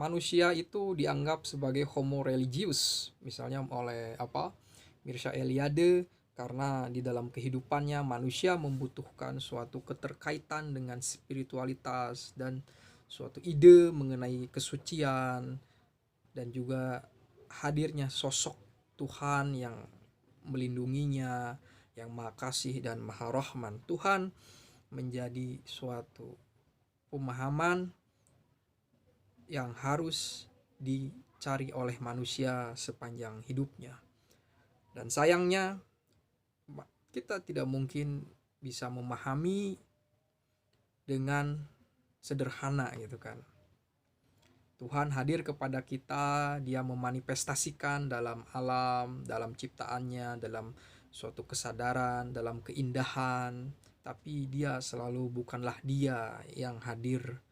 manusia itu dianggap sebagai homo religius, misalnya oleh Mircea Eliade, karena di dalam kehidupannya manusia membutuhkan suatu keterkaitan dengan spiritualitas dan suatu ide mengenai kesucian, dan juga hadirnya sosok Tuhan yang melindunginya, yang Maha Kasih dan Maha Rahman. Tuhan menjadi suatu pemahaman yang harus dicari oleh manusia sepanjang hidupnya. Dan sayangnya kita tidak mungkin bisa memahami dengan sederhana gitu kan. Tuhan hadir kepada kita, dia memanifestasikan dalam alam, dalam ciptaannya, dalam suatu kesadaran, dalam keindahan, tapi dia selalu bukanlah dia yang hadir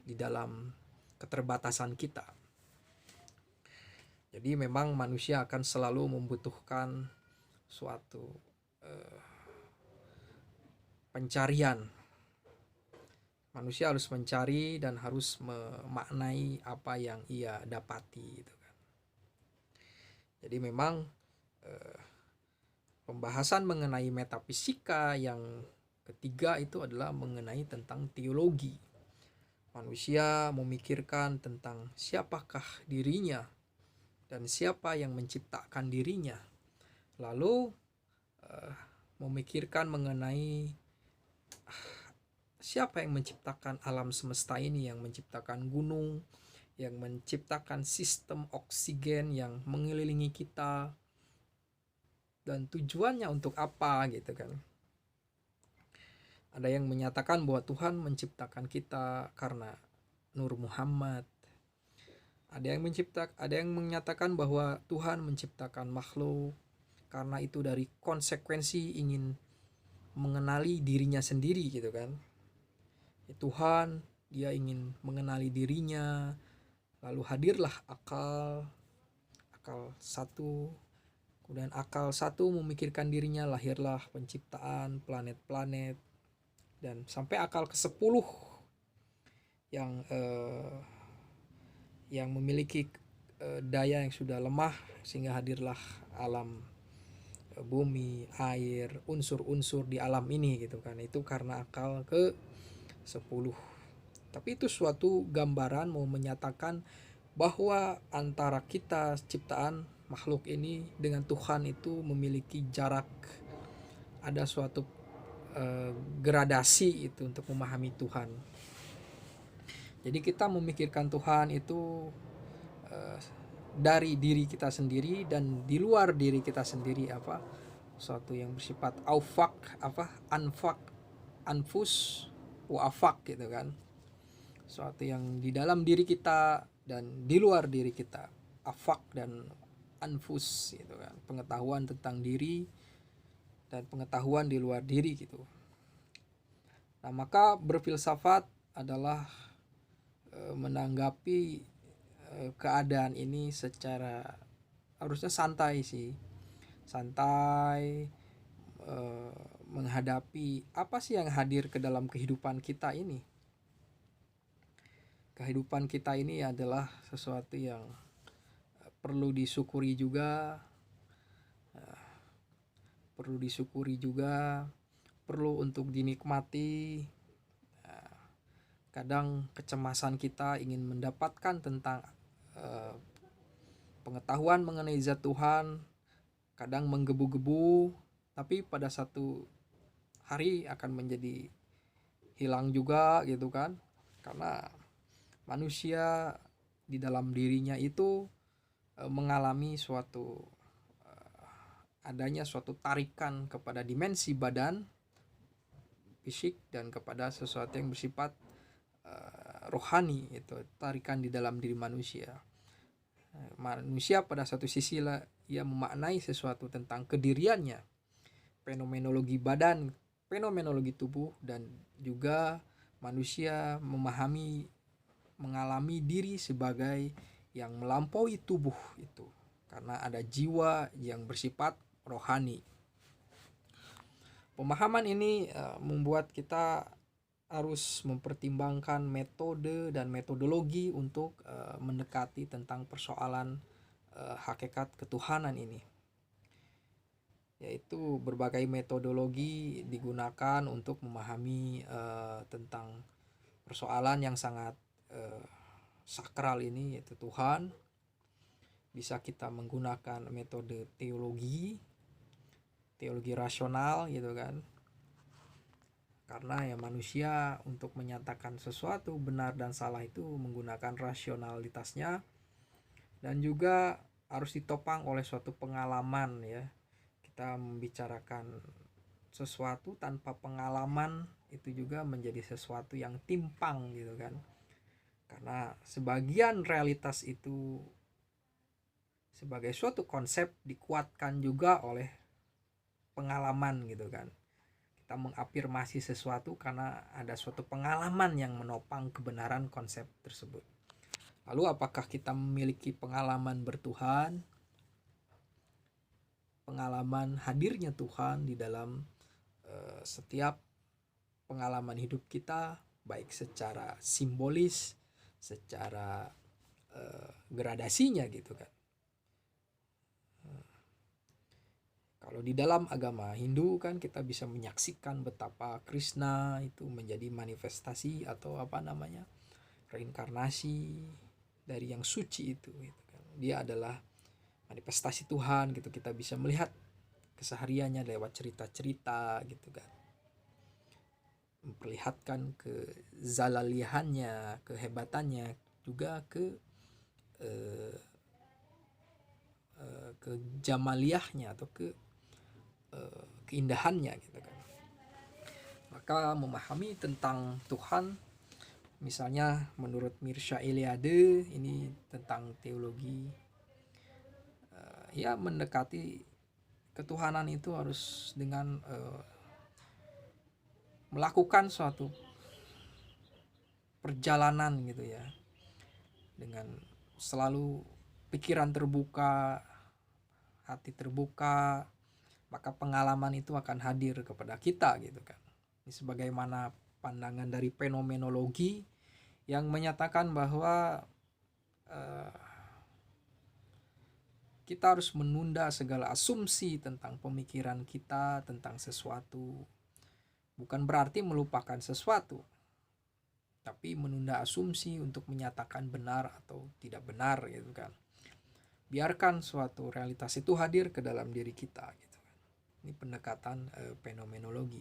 di dalam keterbatasan kita. Jadi memang manusia akan selalu membutuhkan suatu pencarian. Manusia harus mencari dan harus memaknai apa yang ia dapati gitu kan. Jadi memang pembahasan mengenai metafisika yang ketiga itu adalah mengenai tentang teologi. Manusia memikirkan tentang siapakah dirinya dan siapa yang menciptakan dirinya. Lalu memikirkan mengenai siapa yang menciptakan alam semesta ini, yang menciptakan gunung, yang menciptakan sistem oksigen yang mengelilingi kita, dan tujuannya untuk apa gitu kan. Ada yang menyatakan bahwa Tuhan menciptakan kita karena Nur Muhammad. Ada yang menyatakan bahwa Tuhan menciptakan makhluk karena itu dari konsekuensi ingin mengenali dirinya sendiri gitu kan. Tuhan dia ingin mengenali dirinya, lalu hadirlah akal satu, kemudian akal satu memikirkan dirinya, lahirlah penciptaan planet-planet, dan sampai akal ke-10 yang memiliki daya yang sudah lemah, sehingga hadirlah alam bumi, air, unsur-unsur di alam ini gitu kan. Itu karena akal ke-10. Tapi itu suatu gambaran mau menyatakan bahwa antara kita ciptaan makhluk ini dengan Tuhan itu memiliki jarak, ada suatu gradasi itu untuk memahami Tuhan. Jadi kita memikirkan Tuhan itu dari diri kita sendiri dan di luar diri kita sendiri, suatu yang bersifat anfak, anfus, wafak gitu kan. Suatu yang di dalam diri kita dan di luar diri kita, afak dan anfus gitu kan. Pengetahuan tentang diri dan pengetahuan di luar diri gitu. Nah, maka berfilsafat adalah menanggapi keadaan ini secara harusnya santai sih. Santai menghadapi apa sih yang hadir ke dalam kehidupan kita ini. Kehidupan kita ini adalah sesuatu yang perlu disyukuri juga, perlu untuk dinikmati. Kadang kecemasan kita ingin mendapatkan tentang pengetahuan mengenai zat Tuhan, kadang menggebu-gebu, tapi pada satu hari akan menjadi hilang juga gitu kan. Karena manusia di dalam dirinya itu mengalami suatu adanya suatu tarikan kepada dimensi badan fisik dan kepada sesuatu yang bersifat rohani, itu tarikan di dalam diri manusia. Manusia pada satu sisi lah ia memaknai sesuatu tentang kediriannya, fenomenologi badan, fenomenologi tubuh, dan juga manusia mengalami diri sebagai yang melampaui tubuh itu, karena ada jiwa yang bersifat rohani. Pemahaman ini membuat kita harus mempertimbangkan metode dan metodologi untuk mendekati tentang persoalan hakikat ketuhanan ini, yaitu berbagai metodologi digunakan untuk memahami tentang persoalan yang sangat sakral ini, yaitu Tuhan. Bisa kita menggunakan metode teologi rasional gitu kan, karena ya manusia untuk menyatakan sesuatu benar dan salah itu menggunakan rasionalitasnya, dan juga harus ditopang oleh suatu pengalaman ya. Kita membicarakan sesuatu tanpa pengalaman itu juga menjadi sesuatu yang timpang gitu kan, karena sebagian realitas itu sebagai suatu konsep dikuatkan juga oleh pengalaman gitu kan. Kita mengafirmasi sesuatu karena ada suatu pengalaman yang menopang kebenaran konsep tersebut. Lalu apakah kita memiliki pengalaman bertuhan, pengalaman hadirnya Tuhan di dalam setiap pengalaman hidup kita, baik secara simbolis, secara gradasinya gitu kan. Kalau di dalam agama Hindu kan kita bisa menyaksikan betapa Krishna itu menjadi manifestasi atau reinkarnasi dari yang suci itu gitu kan. Dia adalah manifestasi Tuhan gitu. Kita bisa melihat kesehariannya lewat cerita-cerita gitu kan, memperlihatkan kezalalihannya, kehebatannya, juga ke jamaliyahnya atau keindahannya gitu kan. Maka memahami tentang Tuhan, misalnya menurut Mircea Eliade ini tentang teologi, ya mendekati ketuhanan itu harus dengan melakukan suatu perjalanan gitu ya, dengan selalu pikiran terbuka, hati terbuka, maka pengalaman itu akan hadir kepada kita gitu kan. Ini sebagaimana pandangan dari fenomenologi yang menyatakan bahwa kita harus menunda segala asumsi tentang pemikiran kita tentang sesuatu. Bukan berarti melupakan sesuatu, tapi menunda asumsi untuk menyatakan benar atau tidak benar gitu kan. Biarkan suatu realitas itu hadir ke dalam diri kita gitu. Ini pendekatan fenomenologi,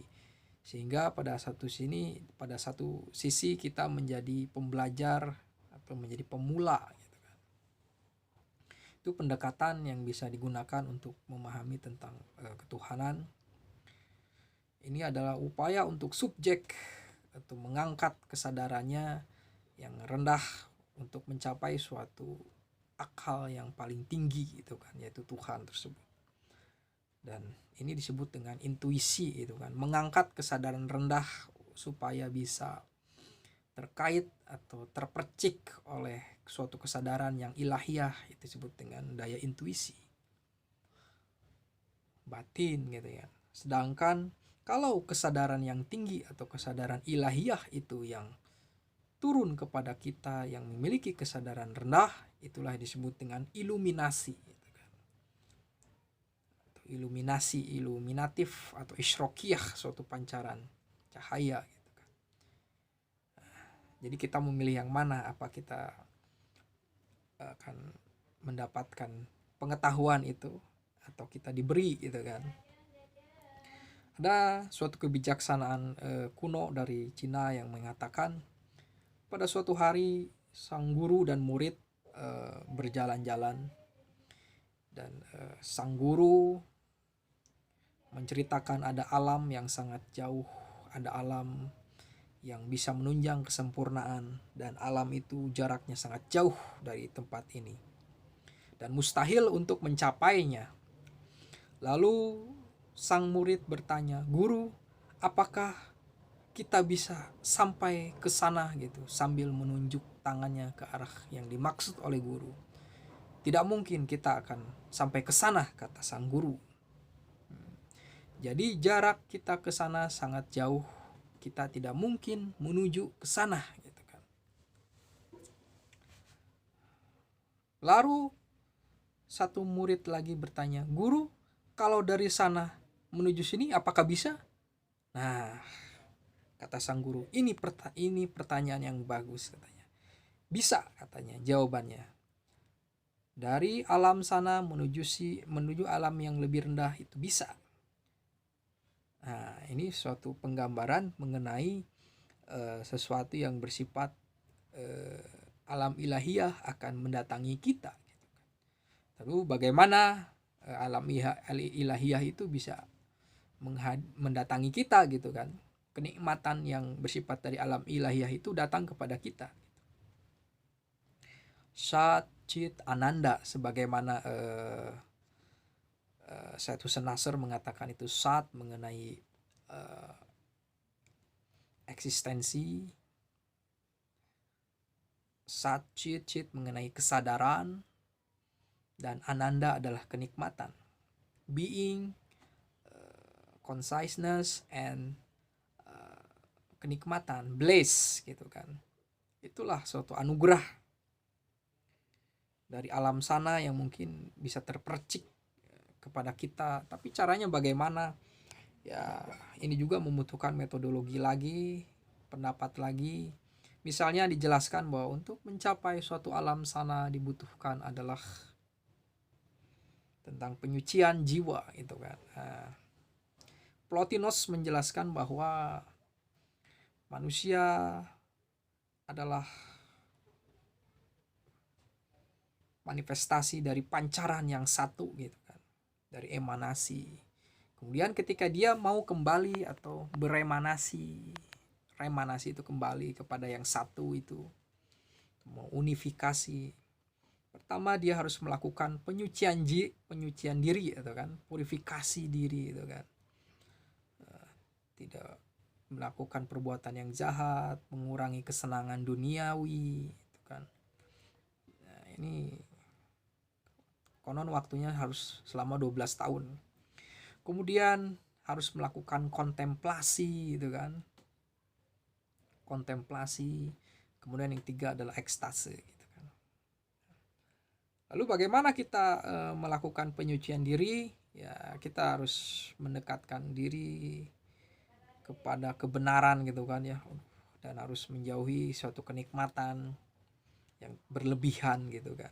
sehingga pada satu sisi kita menjadi pembelajar atau menjadi pemula gitu kan. Itu pendekatan yang bisa digunakan untuk memahami tentang ketuhanan. Ini adalah upaya untuk subjek atau mengangkat kesadarannya yang rendah untuk mencapai suatu akal yang paling tinggi gitu kan, yaitu Tuhan tersebut. Dan ini disebut dengan intuisi gitu kan, mengangkat kesadaran rendah supaya bisa terkait atau terpercik oleh suatu kesadaran yang ilahiyah, itu disebut dengan daya intuisi batin gitu ya. Sedangkan kalau kesadaran yang tinggi atau kesadaran ilahiyah itu yang turun kepada kita yang memiliki kesadaran rendah, itulah disebut dengan iluminasi. Iluminasi, iluminatif atau isyrokiyah, suatu pancaran cahaya gitu kan. Jadi kita memilih yang mana, apa kita akan mendapatkan pengetahuan itu atau kita diberi gitu kan. Ada suatu kebijaksanaan kuno dari Cina yang mengatakan pada suatu hari sang guru dan murid berjalan-jalan, dan sang guru menceritakan ada alam yang sangat jauh, ada alam yang bisa menunjang kesempurnaan, dan alam itu jaraknya sangat jauh dari tempat ini dan mustahil untuk mencapainya. Lalu sang murid bertanya, "Guru, apakah kita bisa sampai ke sana?" gitu, sambil menunjuk tangannya ke arah yang dimaksud oleh guru. "Tidak mungkin kita akan sampai ke sana," kata sang guru. Jadi jarak kita ke sana sangat jauh, kita tidak mungkin menuju ke sana gitu kan. Lalu satu murid lagi bertanya, "Guru, kalau dari sana menuju sini apakah bisa?" Nah, kata sang guru, ini pertanyaan yang bagus katanya. Bisa katanya jawabannya. Dari alam sana menuju alam yang lebih rendah itu bisa. Nah, ini suatu penggambaran mengenai sesuatu yang bersifat alam ilahiyah akan mendatangi kita. Lalu bagaimana alam ilahiyah itu bisa mendatangi kita gitu kan? Kenikmatan yang bersifat dari alam ilahiyah itu datang kepada kita. Sat Chit Ananda, sebagaimana Syed Hussein Nasr mengatakan itu Sat mengenai eksistensi, Sat Chit mengenai kesadaran, dan Ananda adalah kenikmatan, being, consciousness, and kenikmatan, bliss gitu kan. Itulah suatu anugerah dari alam sana yang mungkin bisa terpercik kepada kita. Tapi caranya bagaimana? Ya, ini juga membutuhkan metodologi lagi, pendapat lagi. Misalnya dijelaskan bahwa untuk mencapai suatu alam sana dibutuhkan adalah tentang penyucian jiwa gitu kan. Nah, Plotinus menjelaskan bahwa manusia adalah manifestasi dari pancaran yang satu gitu kan, dari emanasi. Kemudian ketika dia mau kembali atau beremanasi, remanasi itu kembali kepada yang satu itu, mau unifikasi, pertama dia harus melakukan penyucian diri atau kan, purifikasi diri itu kan, tidak melakukan perbuatan yang jahat, mengurangi kesenangan duniawi itu kan. Nah, ini konon waktunya harus selama 12 tahun. Kemudian harus melakukan kontemplasi gitu kan. Kontemplasi. Kemudian yang tiga adalah ekstase gitu kan. Lalu bagaimana kita melakukan penyucian diri? Ya, kita harus mendekatkan diri kepada kebenaran gitu kan ya. Dan harus menjauhi suatu kenikmatan yang berlebihan gitu kan.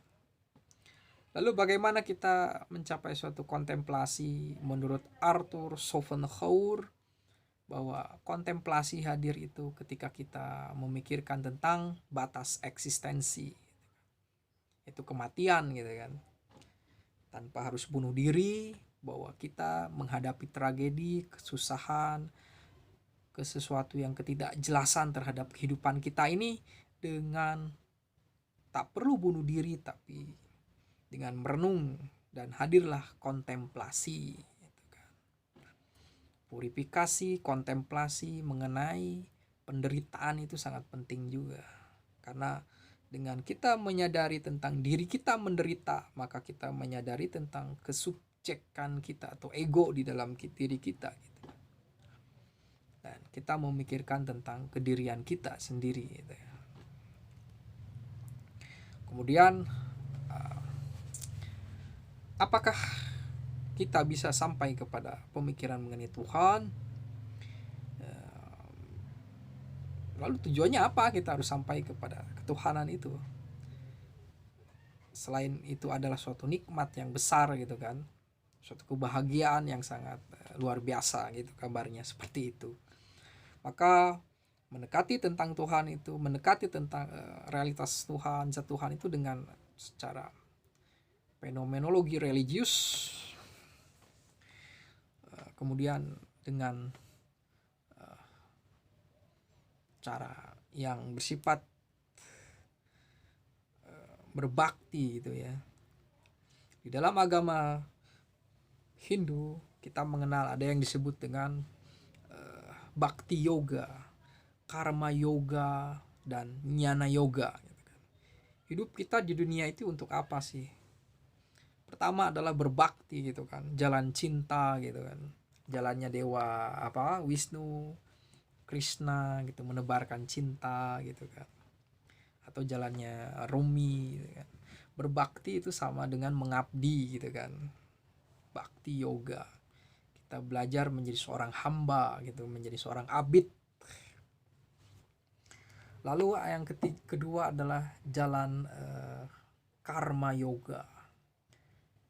Lalu bagaimana kita mencapai suatu kontemplasi? Menurut Arthur Schopenhauer, bahwa kontemplasi hadir itu ketika kita memikirkan tentang batas eksistensi, itu kematian gitu kan, tanpa harus bunuh diri, bahwa kita menghadapi tragedi, kesusahan, ke sesuatu yang ketidakjelasan terhadap kehidupan kita ini dengan tak perlu bunuh diri, tapi dengan merenung, dan hadirlah kontemplasi. Purifikasi, kontemplasi mengenai penderitaan itu sangat penting juga. Karena dengan kita menyadari tentang diri kita menderita, maka kita menyadari tentang kesubjekkan kita atau ego di dalam diri kita gitu. Dan kita memikirkan tentang kedirian kita sendiri gitu ya. Kemudian apakah kita bisa sampai kepada pemikiran mengenai Tuhan? Lalu tujuannya apa kita harus sampai kepada ketuhanan itu? Selain itu adalah suatu nikmat yang besar gitu kan, suatu kebahagiaan yang sangat luar biasa gitu kabarnya, seperti itu. Maka mendekati tentang Tuhan itu, mendekati tentang realitas Tuhan, zat Tuhan itu dengan secara fenomenologi religius, kemudian dengan cara yang bersifat berbakti gitu ya. Di dalam agama Hindu kita mengenal ada yang disebut dengan bhakti yoga, karma yoga, dan jnana yoga gitu kan. Hidup kita di dunia itu untuk apa sih? Pertama adalah berbakti gitu kan, jalan cinta gitu kan, jalannya dewa Wisnu, Krishna gitu, menebarkan cinta gitu kan, atau jalannya Rumi gitu kan. Berbakti itu sama dengan mengabdi gitu kan, bakti yoga. Kita belajar menjadi seorang hamba gitu, menjadi seorang abid. Lalu yang kedua adalah jalan karma yoga.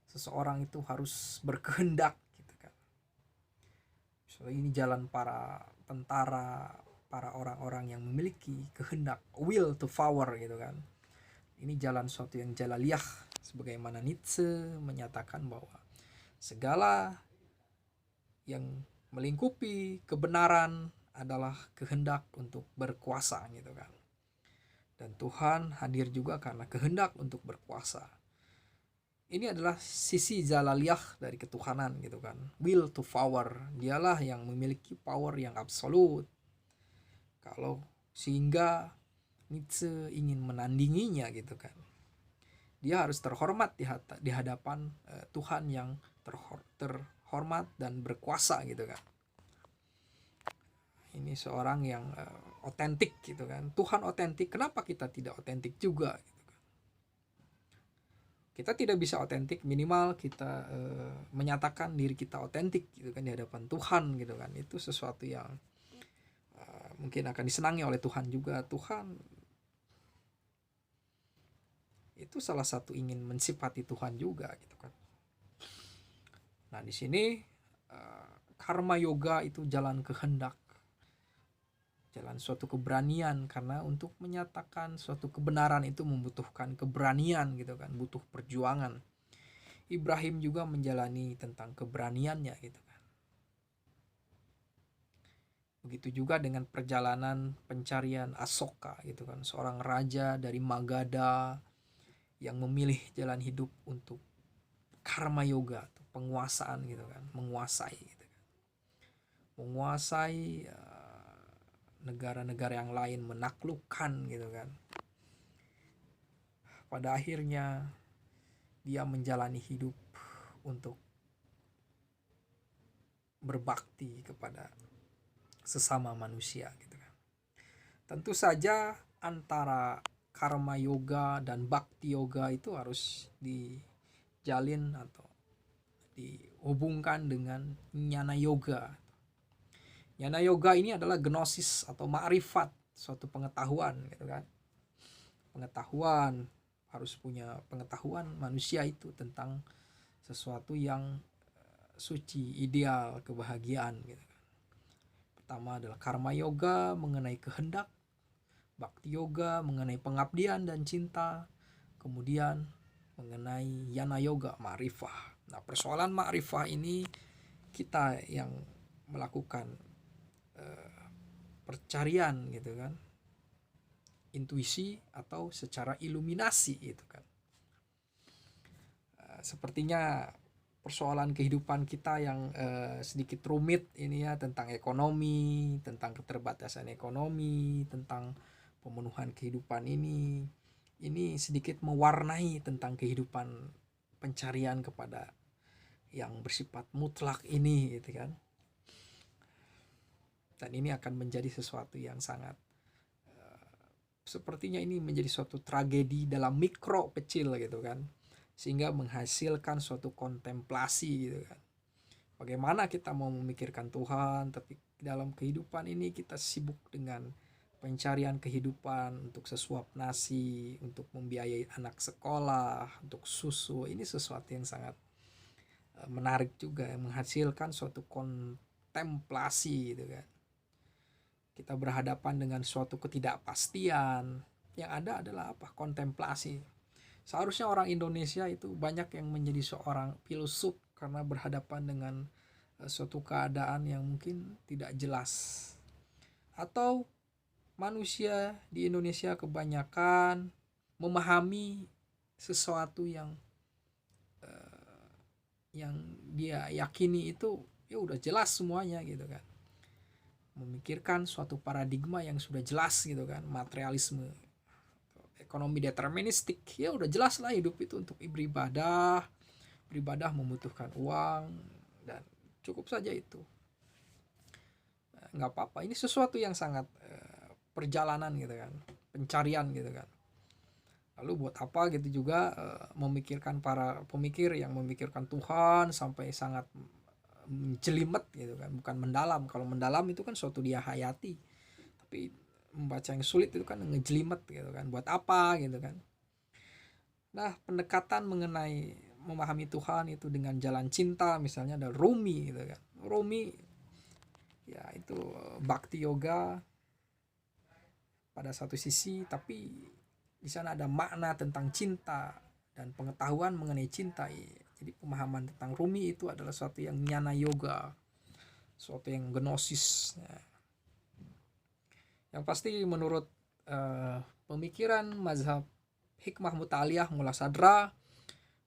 Seseorang itu harus berkehendak gitu kan. So, ini jalan para tentara, para orang-orang yang memiliki kehendak, will to power gitu kan. Ini jalan suatu yang jalaliyah, sebagaimana Nietzsche menyatakan bahwa segala yang melingkupi kebenaran adalah kehendak untuk berkuasa gitu kan. Dan Tuhan hadir juga karena kehendak untuk berkuasa. Ini adalah sisi jalaliyah dari ketuhanan gitu kan. Will to power, dialah yang memiliki power yang absolut. Kalau sehingga Nietzsche ingin menandinginya gitu kan, dia harus terhormat di hadapan Tuhan yang terhormat dan berkuasa gitu kan. Ini seorang yang otentik gitu kan. Tuhan otentik, kenapa kita tidak otentik juga gitu kan. Kita tidak bisa otentik, minimal kita menyatakan diri kita otentik gitu kan di hadapan Tuhan gitu kan. Itu sesuatu yang mungkin akan disenangi oleh Tuhan juga. Tuhan itu salah satu ingin mensifati Tuhan juga gitu kan. Nah di sini karma yoga itu jalan kehendak, jalan suatu keberanian, karena untuk menyatakan suatu kebenaran itu membutuhkan keberanian gitu kan, butuh perjuangan. Ibrahim juga menjalani tentang keberaniannya gitu kan. Begitu juga dengan perjalanan pencarian Asoka gitu kan, seorang raja dari Magadha yang memilih jalan hidup untuk karma yoga, penguasaan gitu kan, menguasai gitu kan. Menguasai negara-negara yang lain, menaklukkan gitu kan. Pada akhirnya dia menjalani hidup untuk berbakti kepada sesama manusia gitu kan. Tentu saja antara karma yoga dan bhakti yoga itu harus dijalin atau dihubungkan dengan jnana yoga. Jnana yoga ini adalah gnosis atau ma'rifat, suatu pengetahuan gitu kan. Pengetahuan, harus punya pengetahuan manusia itu tentang sesuatu yang suci, ideal, kebahagiaan gitu kan. Pertama adalah karma yoga mengenai kehendak, bhakti yoga mengenai pengabdian dan cinta, kemudian mengenai jnana yoga, ma'rifah. Nah persoalan ma'rifah ini kita yang melakukan percarian gitu kan, intuisi atau secara iluminasi gitu kan. Sepertinya persoalan kehidupan kita yang sedikit rumit ini ya, tentang ekonomi, tentang keterbatasan ekonomi, tentang pemenuhan kehidupan ini sedikit mewarnai tentang kehidupan pencarian kepada yang bersifat mutlak ini gitu kan. Dan ini akan menjadi sesuatu yang sangat sepertinya ini menjadi suatu tragedi dalam mikro kecil gitu kan, sehingga menghasilkan suatu kontemplasi gitu kan. Bagaimana kita mau memikirkan Tuhan tapi dalam kehidupan ini kita sibuk dengan pencarian kehidupan untuk sesuap nasi, untuk membiayai anak sekolah, untuk susu. Ini sesuatu yang sangat menarik juga, menghasilkan suatu kontemplasi gitu kan. Kita berhadapan dengan suatu ketidakpastian. Yang ada adalah apa? Kontemplasi. Seharusnya orang Indonesia itu banyak yang menjadi seorang filsuf karena berhadapan dengan suatu keadaan yang mungkin tidak jelas. Atau manusia di Indonesia kebanyakan memahami sesuatu yang dia yakini itu ya udah jelas semuanya gitu kan. Memikirkan suatu paradigma yang sudah jelas gitu kan, materialisme, ekonomi deterministik, ya udah jelas lah hidup itu untuk beribadah membutuhkan uang dan cukup saja itu. nggak apa-apa. Ini sesuatu yang sangat perjalanan gitu kan, pencarian gitu kan. Lalu buat apa gitu juga memikirkan para pemikir yang memikirkan Tuhan sampai sangat jelimet gitu kan, bukan mendalam. Kalau mendalam itu kan suatu dia hayati, tapi membaca yang sulit itu kan ngejelimet gitu kan, buat apa gitu kan. Nah, pendekatan mengenai memahami Tuhan itu dengan jalan cinta, misalnya ada Rumi gitu kan. Rumi ya itu bhakti yoga pada satu sisi, tapi di sana ada makna tentang cinta dan pengetahuan mengenai cinta. Jadi pemahaman tentang Rumi itu adalah suatu yang jnana yoga, suatu yang gnosis. Yang pasti menurut pemikiran mazhab hikmah mutaliyah mulasadra,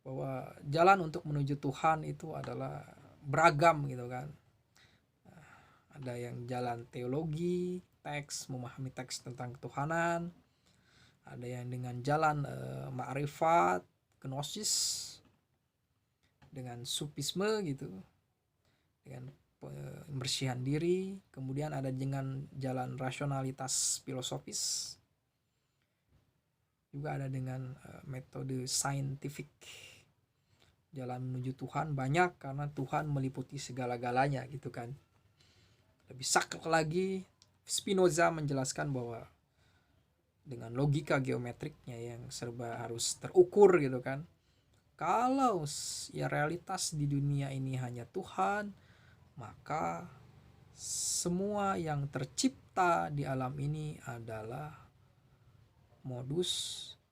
bahwa jalan untuk menuju Tuhan itu adalah beragam gitu kan. Ada yang jalan teologi, teks, memahami teks tentang ketuhanan. Ada yang dengan jalan ma'rifat, gnosis, dengan sufisme gitu, dengan pembersihan diri. Kemudian ada dengan jalan rasionalitas filosofis. Juga ada dengan metode scientific. Jalan menuju Tuhan banyak karena Tuhan meliputi segala-galanya gitu kan. Lebih saklek lagi, Spinoza menjelaskan bahwa dengan logika geometriknya yang serba harus terukur gitu kan, kalau ya realitas di dunia ini hanya Tuhan, maka semua yang tercipta di alam ini adalah modus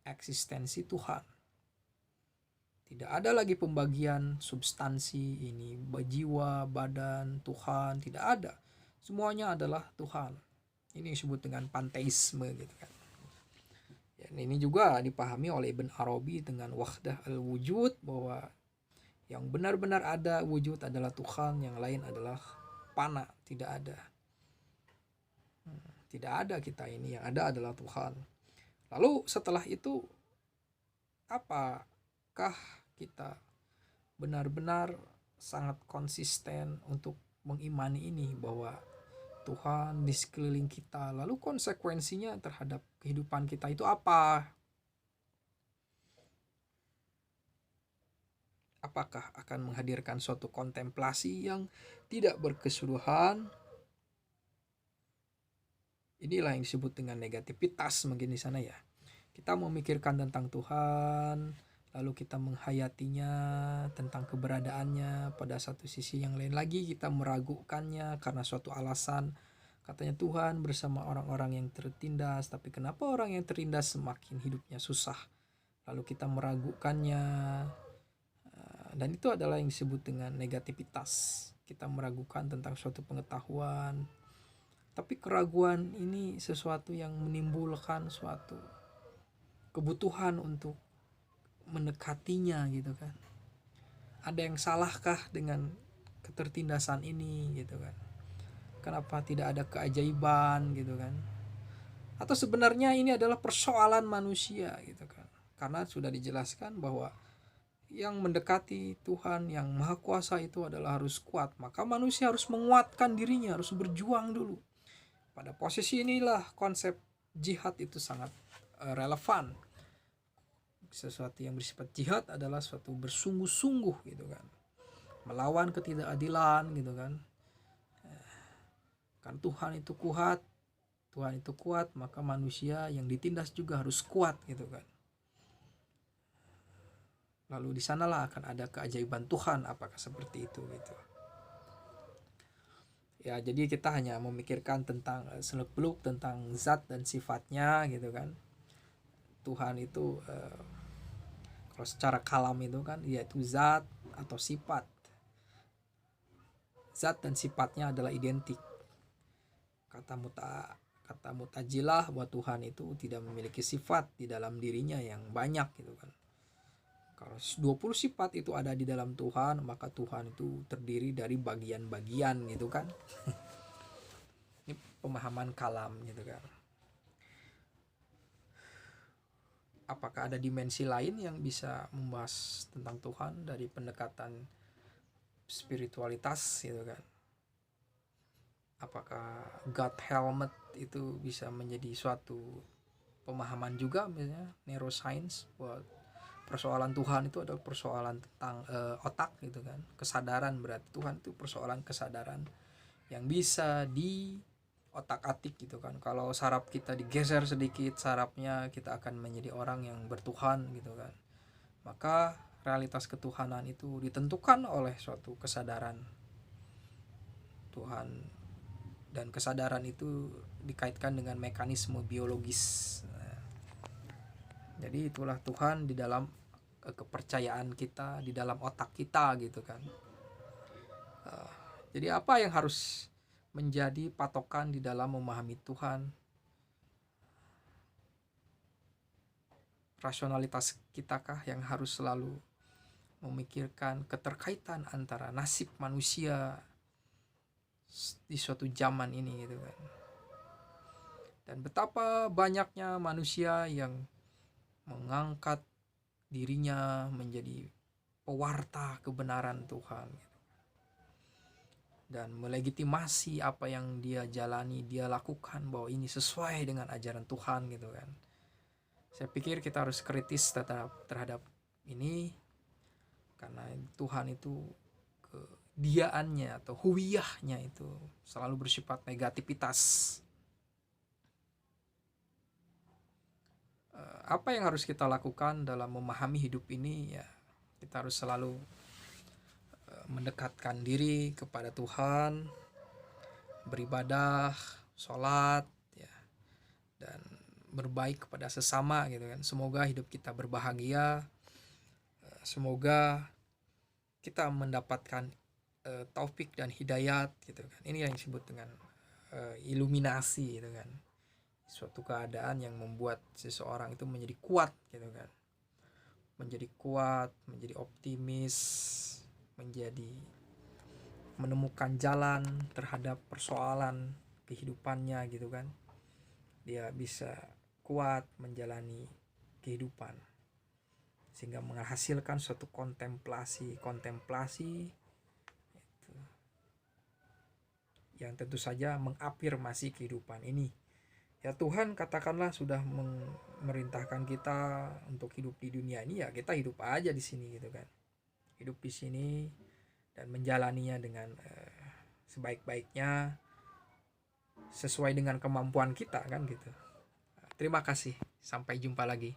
eksistensi Tuhan. Tidak ada lagi pembagian substansi ini, jiwa, badan, Tuhan, tidak ada. Semuanya adalah Tuhan. Ini disebut dengan panteisme gitu kan. Dan ini juga dipahami oleh Ibn Arabi dengan wahdah al-wujud, bahwa yang benar-benar ada wujud adalah Tuhan, yang lain adalah fana, tidak ada. Tidak ada kita ini, yang ada adalah Tuhan. Lalu setelah itu, apakah kita benar-benar sangat konsisten untuk mengimani ini, bahwa Tuhan di sekeliling kita, lalu konsekuensinya terhadap kehidupan kita itu apa? Apakah akan menghadirkan suatu kontemplasi yang tidak berkesudahan? Inilah yang disebut dengan negativitas mungkin di sana ya. Kita memikirkan tentang Tuhan, lalu kita menghayatinya tentang keberadaannya. Pada satu sisi yang lain lagi kita meragukannya karena suatu alasan. Katanya Tuhan bersama orang-orang yang tertindas, tapi kenapa orang yang tertindas semakin hidupnya susah? Lalu kita meragukannya, dan itu adalah yang disebut dengan negativitas. Kita meragukan tentang suatu pengetahuan, tapi keraguan ini sesuatu yang menimbulkan suatu kebutuhan untuk mendekatinya gitu kan. Ada yang salahkah dengan ketertindasan ini gitu kan? Kenapa tidak ada keajaiban gitu kan? Atau sebenarnya ini adalah persoalan manusia gitu kan? Karena sudah dijelaskan bahwa yang mendekati Tuhan yang Maha Kuasa itu adalah harus kuat. Maka manusia harus menguatkan dirinya, harus berjuang dulu. Pada posisi inilah konsep jihad itu sangat relevan. Sesuatu yang bersifat jihad adalah suatu bersungguh-sungguh gitu kan, melawan ketidakadilan gitu kan. Kan Tuhan itu kuat, maka manusia yang ditindas juga harus kuat gitu kan. Lalu di sanalah akan ada keajaiban Tuhan, apakah seperti itu gitu. Ya, jadi kita hanya memikirkan tentang seluk-beluk tentang zat dan sifatnya gitu kan. Tuhan itu kalau secara kalam itu kan yaitu zat atau sifat. Zat dan sifatnya adalah identik. Kata Mu'tazilah bahwa Tuhan itu tidak memiliki sifat di dalam dirinya yang banyak gitu kan. Kalau 20 sifat itu ada di dalam Tuhan, maka Tuhan itu terdiri dari bagian-bagian gitu kan. Ini pemahaman kalam gitu kan. Apakah ada dimensi lain yang bisa membahas tentang Tuhan dari pendekatan spiritualitas gitu kan? apakah God helmet itu bisa menjadi suatu pemahaman juga, misalnya neuroscience, buat persoalan Tuhan itu adalah persoalan tentang otak gitu kan, kesadaran. Berarti Tuhan itu persoalan kesadaran yang bisa di otak-atik gitu kan. Kalau saraf kita digeser sedikit sarafnya, kita akan menjadi orang yang bertuhan gitu kan. Maka realitas ketuhanan itu ditentukan oleh suatu kesadaran Tuhan, dan kesadaran itu dikaitkan dengan mekanisme biologis. Nah, jadi itulah Tuhan di dalam kepercayaan kita, di dalam otak kita gitu kan. Jadi apa yang harus menjadi patokan di dalam memahami Tuhan? Rasionalitas kitakah yang harus selalu memikirkan keterkaitan antara nasib manusia di suatu zaman ini gitu kan. Dan betapa banyaknya manusia yang mengangkat dirinya menjadi pewarta kebenaran Tuhan dan melegitimasi apa yang dia jalani, dia lakukan, bahwa ini sesuai dengan ajaran Tuhan gitu kan. Saya pikir kita harus kritis terhadap ini, karena Tuhan itu kediaannya atau huwiyahnya itu selalu bersifat negativitas. Apa yang harus kita lakukan dalam memahami hidup ini? Ya, kita harus selalu mendekatkan diri kepada Tuhan, beribadah, sholat, ya, dan berbaik kepada sesama gitu kan. Semoga hidup kita berbahagia, semoga kita mendapatkan taufik dan hidayat gitu kan. Ini yang disebut dengan iluminasi gitu kan, suatu keadaan yang membuat seseorang itu menjadi kuat gitu kan, menjadi kuat, menjadi optimis, menjadi menemukan jalan terhadap persoalan kehidupannya gitu kan. Dia bisa kuat menjalani kehidupan sehingga menghasilkan suatu kontemplasi itu, yang tentu saja mengafirmasi kehidupan ini. Ya Tuhan katakanlah sudah memerintahkan kita untuk hidup di dunia ini, ya kita hidup aja di sini gitu kan. Hidup di sini dan menjalaninya dengan sebaik-baiknya sesuai dengan kemampuan kita kan gitu. Terima kasih, sampai jumpa lagi.